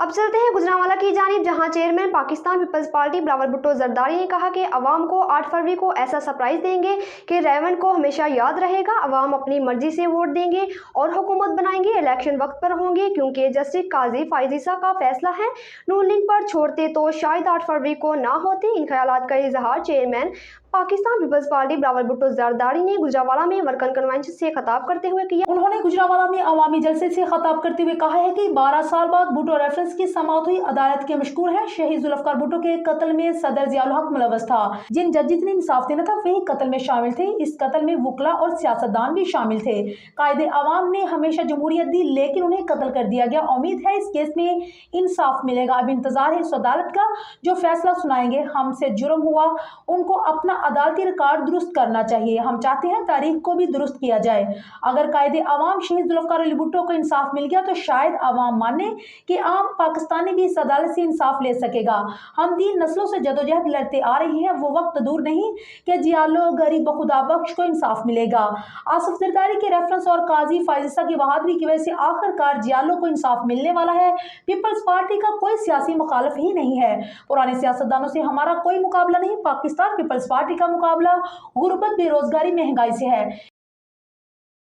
अब चलते हैं गुजरांवाला की जानिब, जहां chairman Pakistan People's Party Bilawal Bhutto Zardari ने कहा कि अवाम को 8 फरवरी को ऐसा सरप्राइज देंगे कि रेवंड को हमेशा याद रहेगा। अवाम अपनी मर्जी से वोट देंगे और हुकूमत बनाएंगे। इलेक्शन वक्त पर होंगे क्योंकि जस्टिस काजी फाइजीसा का फैसला है। नून लीग पर छोड़ते तो शायद 8 फरवरी को ना होती। इन ख्यालात का इजहार chairman Pakistan People's Party Bilawal Bhutto Zardari ने गुजरांवाला में वर्कर कन्वेंशन से खिताब करते हुए किया। उन्होंने गुजरांवाला में अवामी जलसे से खिताब करते हुए कहा है कि 12 साल बाद भुट्टो रेफरेंस की समाअत हुई। अदालत के मशकूर है, शहीद जुल्फकार भुट्टो के कत्ल में सदर जियाउल हक मुलव्वस था। जिन जजेस ने इंसाफ देना था वही कत्ल में शामिल थे। इस कत्ल में वकला और सियासतदान भी शामिल थे। कायदे अवाम ने हमेशा जमहूरियत दी, लेकिन उन्हें कत्ल कर दिया गया। उम्मीद है इस केस में इंसाफ मिलेगा। अब इंतजार है इस अदालत का जो फैसला सुनाएंगे। हमसे जुर्म हुआ, उनको अपना अदालती रिकॉर्ड दुरुस्त करना चाहिए। हम चाहते हैं तारीख को भी दुरुस्त किया जाए। अगर कायदे अवाम शहीद जुल्फकार अली भुट्टो को इंसाफ मिल गया तो शायद अवाम माने कि आम पाकिस्तानी भी इस अदालत से इंसाफ ले सकेगा। हम 3 नस्लों से जदोजहद लड़ते आ रहे हैं। वो वक्त दूर नहीं कि जियालो गरीब खुदा बख्श को इंसाफ मिलेगा। आसिफ जरदारी के रेफरेंस और काजी फाइजीसा की बहादुरी की वजह से आखिरकार जियालो को इंसाफ मिलने वाला है। पीपल्स पार्टी का कोई सियासी मुखालिफ ही नहीं है। पुराने सियासतदानों से हमारा कोई मुकाबला नहीं। पाकिस्तान पीपल्स पार्टी का मुकाबला गुर्बत, बेरोजगारी, महंगाई से है।